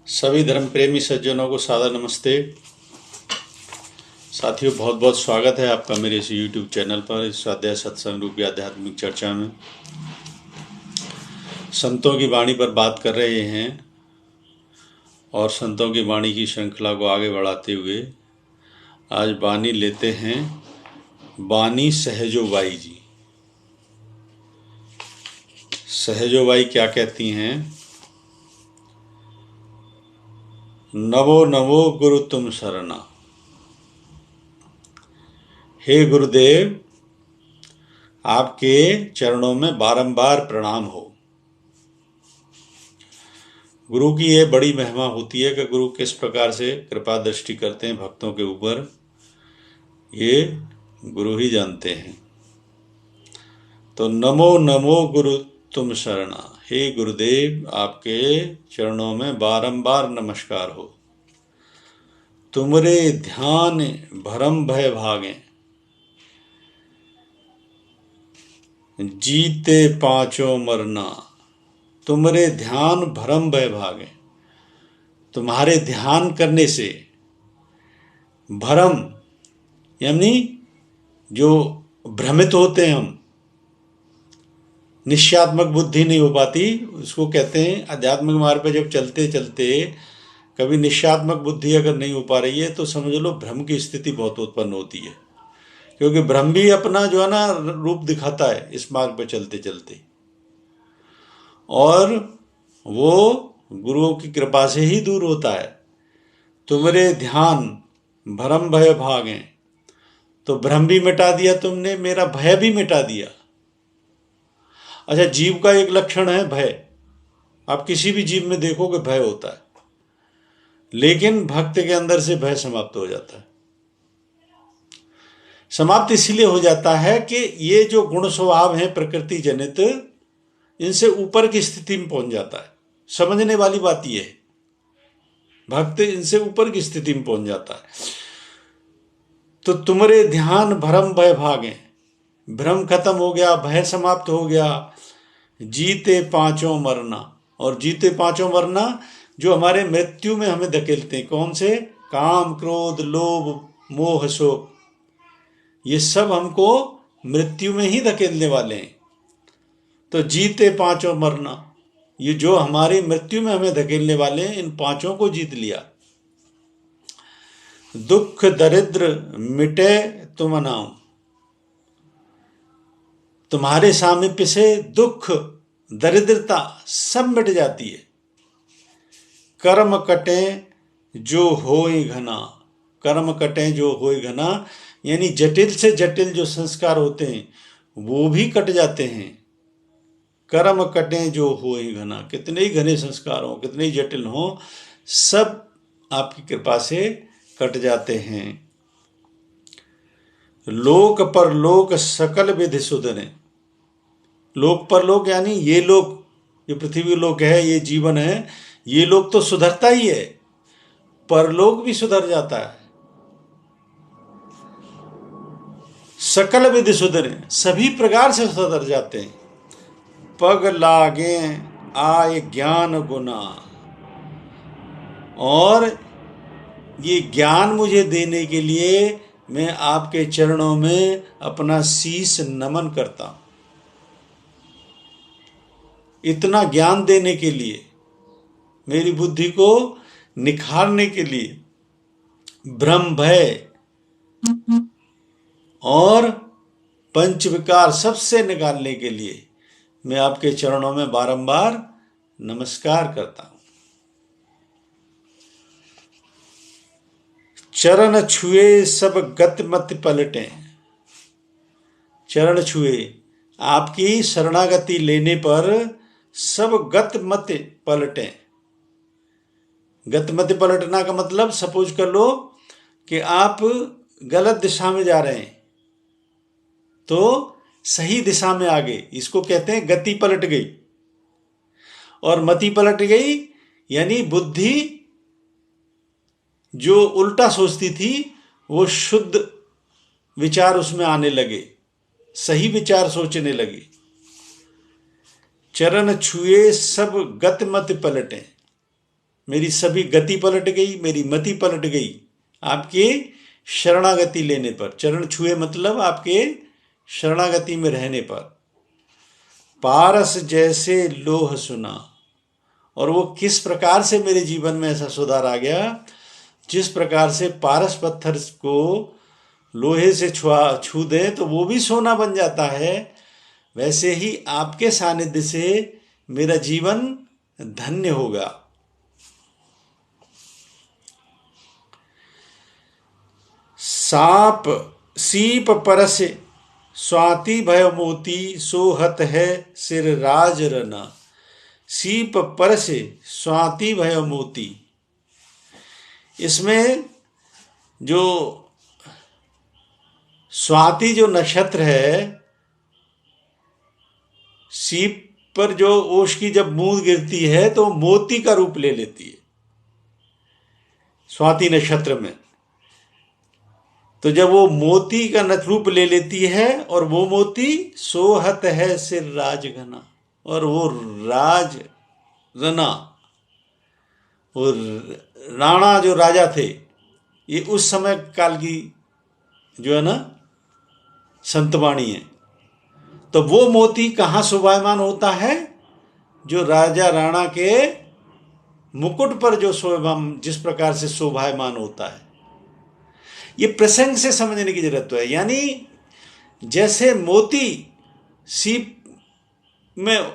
सभी धर्म प्रेमी सज्जनों को सादर नमस्ते। साथियों, बहुत बहुत स्वागत है आपका मेरे इस YouTube चैनल पर इस स्वाध्याय सत्संग रूपी आध्यात्मिक चर्चा में। संतों की वाणी पर बात कर रहे हैं और संतों की वाणी की श्रृंखला को आगे बढ़ाते हुए आज वाणी लेते हैं वाणी सहजोबाई जी। सहजोबाई क्या कहती हैं? नवो नवो गुरु तुम शरणा। हे गुरुदेव, आपके चरणों में बारंबार प्रणाम हो। गुरु की ये बड़ी महिमा होती है कि गुरु किस प्रकार से कृपा दृष्टि करते हैं भक्तों के ऊपर, ये गुरु ही जानते हैं। तो नमो नमो गुरु तुम शरणा। हे गुरुदेव, आपके चरणों में बारंबार नमस्कार हो। तुमरे ध्यान भरम भय भागे, जीते पांचों मरना। तुमरे ध्यान भरम भय भागे, तुम्हारे ध्यान करने से भरम यानी जो भ्रमित होते हैं हम, निश्चयात्मक बुद्धि नहीं हो पाती, उसको कहते हैं आध्यात्मिक मार्ग पर जब चलते चलते कभी निश्चयात्मक बुद्धि अगर नहीं हो पा रही है तो समझ लो भ्रम की स्थिति बहुत उत्पन्न होती है। क्योंकि भ्रम भी अपना जो है ना रूप दिखाता है इस मार्ग पर चलते चलते, और वो गुरुओं की कृपा से ही दूर होता है। तुम्हारे ध्यान भरम भय भागे, तो भ्रम भी मिटा दिया तुमने, मेरा भय भी मिटा दिया। अच्छा, जीव का एक लक्षण है भय। आप किसी भी जीव में देखोगे भय होता है, लेकिन भक्त के अंदर से भय समाप्त हो जाता है। समाप्त इसलिए हो जाता है कि ये जो गुण स्वभाव हैं प्रकृति जनित, इनसे ऊपर की स्थिति में पहुंच जाता है। समझने वाली बात यह है, भक्त इनसे ऊपर की स्थिति में पहुंच जाता है। तो तुम्हारे ध्यान भरम भय भागे, भ्रम खत्म हो गया, भय समाप्त हो गया। जीते पांचों मरना, और जीते पांचों मरना जो हमारे मृत्यु में हमें धकेलते हैं, कौन से? काम क्रोध लोभ मोह शोक, ये सब हमको मृत्यु में ही धकेलने वाले हैं। तो जीते पांचों मरना, ये जो हमारी मृत्यु में हमें धकेलने वाले हैं, इन पांचों को जीत लिया। दुख दरिद्र मिटे तुम नाम, तुम्हारे सामीप्य से दुख दरिद्रता सब मिट जाती है। कर्म कटे जो होय घना, कर्म कटे जो होय घना, यानी जटिल से जटिल जो संस्कार होते हैं वो भी कट जाते हैं। कर्म कटे जो होय घना, कितने ही घने संस्कार हो, कितने ही जटिल हो, सब आपकी कृपा से कट जाते हैं। लोक पर लोक सकल विधि सुधरे, लोक पर लोक यानी ये लोक, ये पृथ्वी लोक है, ये जीवन है, ये लोक तो सुधरता ही है, परलोक भी सुधर जाता है। सकल विधि सुधरे, सभी प्रकार से सुधर जाते हैं। पग लागे आय ज्ञान गुना, और ये ज्ञान मुझे देने के लिए मैं आपके चरणों में अपना शीश नमन करता हूं। इतना ज्ञान देने के लिए, मेरी बुद्धि को निखारने के लिए, भ्रम भय और पंच विकार सबसे निकालने के लिए मैं आपके चरणों में बारंबार नमस्कार करता हूं। चरण छुए सब गति मत पलटे, चरण छुए, आपकी शरणागति लेने पर सब गत मत पलटे। गत मत पलटना का मतलब, सपोज कर लो कि आप गलत दिशा में जा रहे हैं तो सही दिशा में आ गए, इसको कहते हैं गति पलट गई। और मति पलट गई यानी बुद्धि जो उल्टा सोचती थी वो शुद्ध विचार उसमें आने लगे, सही विचार सोचने लगे। चरण छुए सब गत मत पलटे, मेरी सभी गति पलट गई, मेरी मति पलट गई आपके शरणागति लेने पर। चरण छुए मतलब आपके शरणागति में रहने पर। पारस जैसे लोह सुना, और वो किस प्रकार से मेरे जीवन में ऐसा सुधार आ गया, जिस प्रकार से पारस पत्थर को लोहे से छू दें तो वो भी सोना बन जाता है, वैसे ही आपके सानिध्य से मेरा जीवन धन्य होगा। साप सीप परस स्वाति भय मोती, सोहत है सिर राज रना। सीप परस स्वाति भय मोती, इसमें जो स्वाति जो नक्षत्र है, सीप पर जो ओश की जब बूंद गिरती है तो मोती का रूप ले लेती है स्वाति नक्षत्र में। तो जब वो मोती का रूप ले लेती है, और वो मोती सोहत है सिर राज घना, और वो राज रना, वो राणा जो राजा थे, ये उस समय काल की जो है ना संतवाणी है। तो वो मोती कहाँ शोभायमान होता है, जो राजा राणा के मुकुट पर जो जिस प्रकार से शोभायमान होता है। ये प्रसंग से समझने की जरूरत है। यानी जैसे मोती सीप में,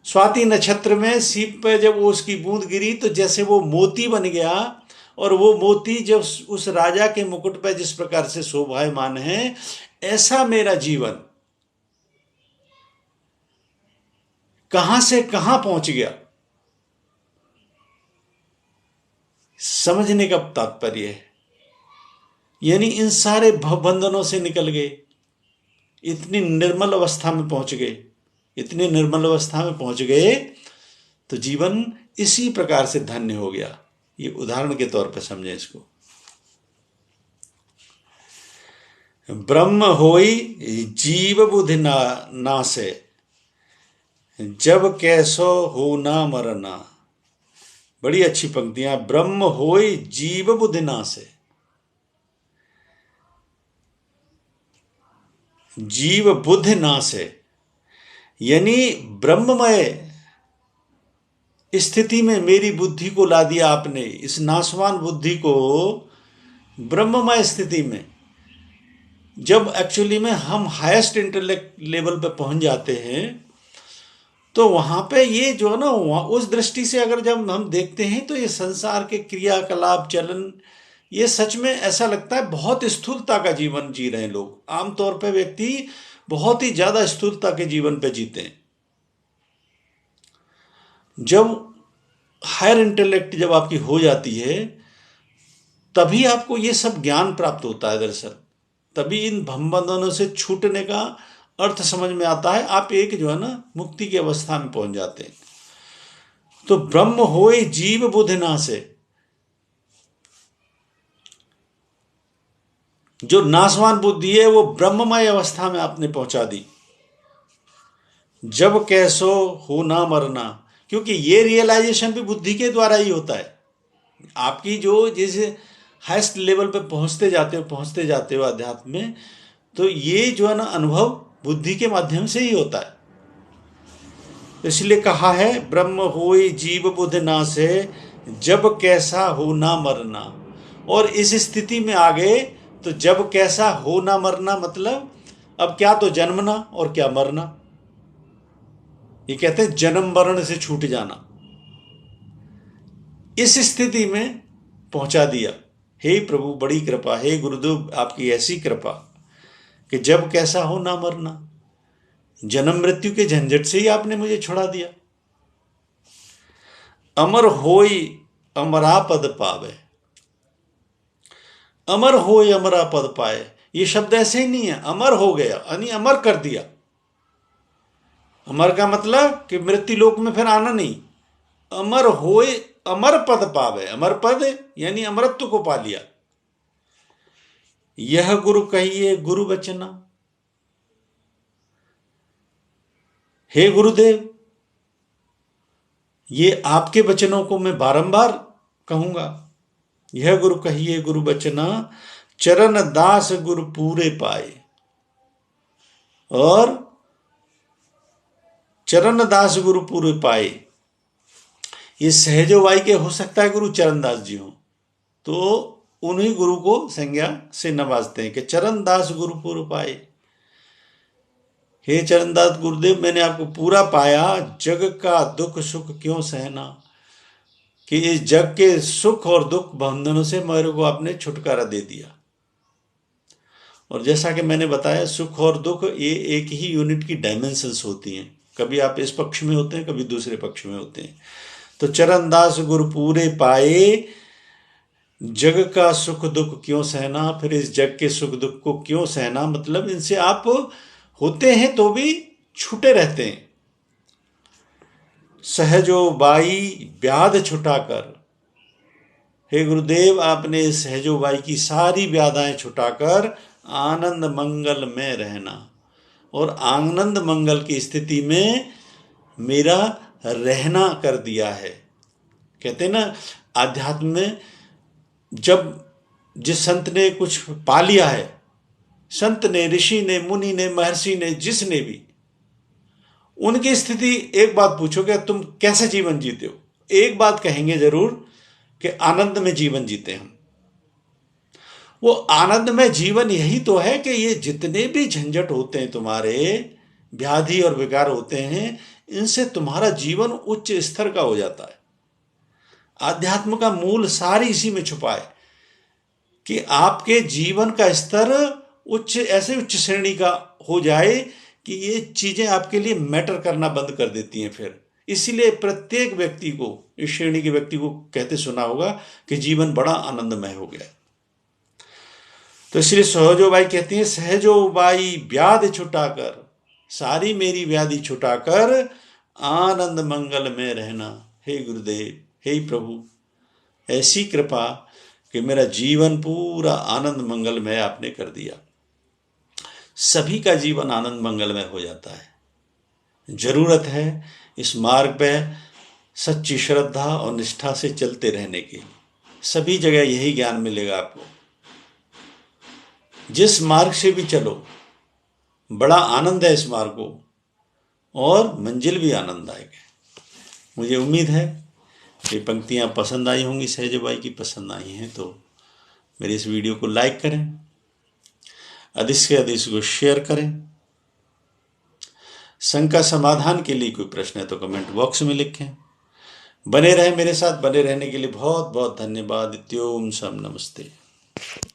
स्वाति नक्षत्र में सीप पे जब वो उसकी बूंद गिरी तो जैसे वो मोती बन गया, और वो मोती जब उस राजा के मुकुट पर जिस प्रकार से शोभायमान है, ऐसा मेरा जीवन कहां से कहां पहुंच गया, समझने का तात्पर्य है। यानी इन सारे भवबंधनों से निकल गए, इतनी निर्मल अवस्था में पहुंच गए, इतनी निर्मल अवस्था में पहुंच गए तो जीवन इसी प्रकार से धन्य हो गया। ये उदाहरण के तौर पर समझें इसको। ब्रह्म होई जीव बुद्धि नासे, जब कैसो हो ना मरना। बड़ी अच्छी पंक्तियां। ब्रह्म होई जीव बुद्धि नासे, जीव बुद्धि नाश है, यानी ब्रह्ममय स्थिति में मेरी बुद्धि को ला दिया आपने। इस नाशवान बुद्धि को ब्रह्ममय स्थिति में, जब एक्चुअली में हम हाईएस्ट इंटेलेक्ट लेवल पे पहुंच जाते हैं, तो वहां पे ये जो है ना, उस दृष्टि से अगर जब हम देखते हैं तो ये संसार के क्रियाकलाप चलन, ये सच में ऐसा लगता है बहुत स्थूलता का जीवन जी रहे हैं लोग। आमतौर पे व्यक्ति बहुत ही ज्यादा स्थूलता के जीवन पे जीते हैं। जब हायर इंटेलेक्ट जब आपकी हो जाती है, तभी आपको ये सब ज्ञान प्राप्त होता है। दरअसल तभी इन भवबंधनों से छूटने का अर्थ समझ में आता है। आप एक जो है ना मुक्ति की अवस्था में पहुंच जाते हैं। तो ब्रह्म होए जीव बुद्धि नासे, जो नाशवान बुद्धि है वो ब्रह्ममय अवस्था में आपने पहुंचा दी। जब कैसो हो ना मरना, क्योंकि ये रियलाइजेशन भी बुद्धि के द्वारा ही होता है। आपकी जो जैसे हाईएस्ट लेवल पे पहुंचते जाते हो अध्यात्म में, तो ये जो है ना अनुभव बुद्धि के माध्यम से ही होता है। इसलिए कहा है ब्रह्म होई जीव बुद्धि नासे, जब कैसा हो ना मरना। और इस स्थिति में आ गए तो जब कैसा हो ना मरना मतलब अब क्या तो जन्मना और क्या मरना। ये कहते हैं जन्म मरण से छूट जाना। इस स्थिति में पहुंचा दिया। हे प्रभु बड़ी कृपा, हे गुरुदेव आपकी ऐसी कृपा कि जब कैसा हो ना मरना, जन्म मृत्यु के झंझट से ही आपने मुझे छुड़ा दिया। अमर होई अमरा पद पावे, अमर होई अमरा पद पाए, ये शब्द ऐसे ही नहीं है। अमर हो गया यानी अमर कर दिया। अमर का मतलब कि मृत्यु लोक में फिर आना नहीं। अमर होए अमर पद पावे, अमर पद यानी अमरत्व को पा लिया। यह गुरु कहिए गुरु वचना, हे गुरुदेव ये आपके वचनों को मैं बारंबार कहूंगा। यह गुरु कहिए गुरु बचना, चरण दास गुरु पूरे पाए। और चरण दास गुरु पूरे पाए, ये सहजो वाई के हो सकता है गुरु चरणदास जी हो, तो उन्हीं गुरु को संज्ञा से नवाजते हैं कि चरणदास गुरु पूरे पाए। हे चरणदास गुरुदेव, मैंने आपको पूरा पाया, जग का दुख सुख क्यों सहना, कि इस जग के सुख और दुख बंधनों से मेरे को आपने छुटकारा दे दिया। और जैसा कि मैंने बताया, सुख और दुख ये एक ही यूनिट की डायमेंशंस होती हैं, कभी आप इस पक्ष में होते हैं, कभी दूसरे पक्ष में होते हैं। तो चरणदास गुरु पूरे पाए, जग का सुख दुख क्यों सहना, फिर इस जग के सुख दुख को क्यों सहना, मतलब इनसे आप होते हैं तो भी छूटे रहते हैं। सहजो बाई व्याध छुटाकर, हे गुरुदेव, आपने सहजो बाई की सारी व्याधाएं छुटाकर आनंद मंगल में रहना, और आनंद मंगल की स्थिति में मेरा रहना कर दिया है। कहते हैं ना, आध्यात्म में जब जिस संत ने कुछ पा लिया है, संत ने, ऋषि ने, मुनि ने, महर्षि ने, जिसने भी, उनकी स्थिति एक बात पूछोगे, तुम कैसे जीवन जीते हो, एक बात कहेंगे जरूर कि आनंद में जीवन जीते हम। वो आनंद में जीवन यही तो है कि ये जितने भी झंझट होते हैं, तुम्हारे व्याधि और विकार होते हैं, इनसे तुम्हारा जीवन उच्च स्तर का हो जाता है। आध्यात्म का मूल सारी इसी में छुपा है कि आपके जीवन का स्तर उच्च, ऐसे उच्च श्रेणी का हो जाए कि ये चीजें आपके लिए मैटर करना बंद कर देती हैं। फिर इसीलिए प्रत्येक व्यक्ति को, इस श्रेणी के व्यक्ति को कहते सुना होगा कि जीवन बड़ा आनंदमय हो गया। तो इसलिए सहजो बाई कहती है, सहजो बाई व्याधि छुटाकर, सारी मेरी व्याधि छुटाकर आनंद मंगल में रहना। हे गुरुदेव, हे प्रभु, ऐसी कृपा कि मेरा जीवन पूरा आनंद मंगल में आपने कर दिया। सभी का जीवन आनंद मंगल में हो जाता है। जरूरत है इस मार्ग पे सच्ची श्रद्धा और निष्ठा से चलते रहने की। सभी जगह यही ज्ञान मिलेगा आपको। जिस मार्ग से भी चलो, बड़ा आनंद है इस मार्ग को, और मंजिल भी आनंददायक है। मुझे उम्मीद है कि पंक्तियां पसंद आई होंगी, सहज बाई की पसंद आई हैं तो मेरी इस वीडियो को लाइक करें, अधिक से अधिक इसको शेयर करें। शंका समाधान के लिए कोई प्रश्न है तो कमेंट बॉक्स में लिखें। बने रहें मेरे साथ, बने रहने के लिए बहुत बहुत धन्यवाद। इत्योम सम नमस्ते।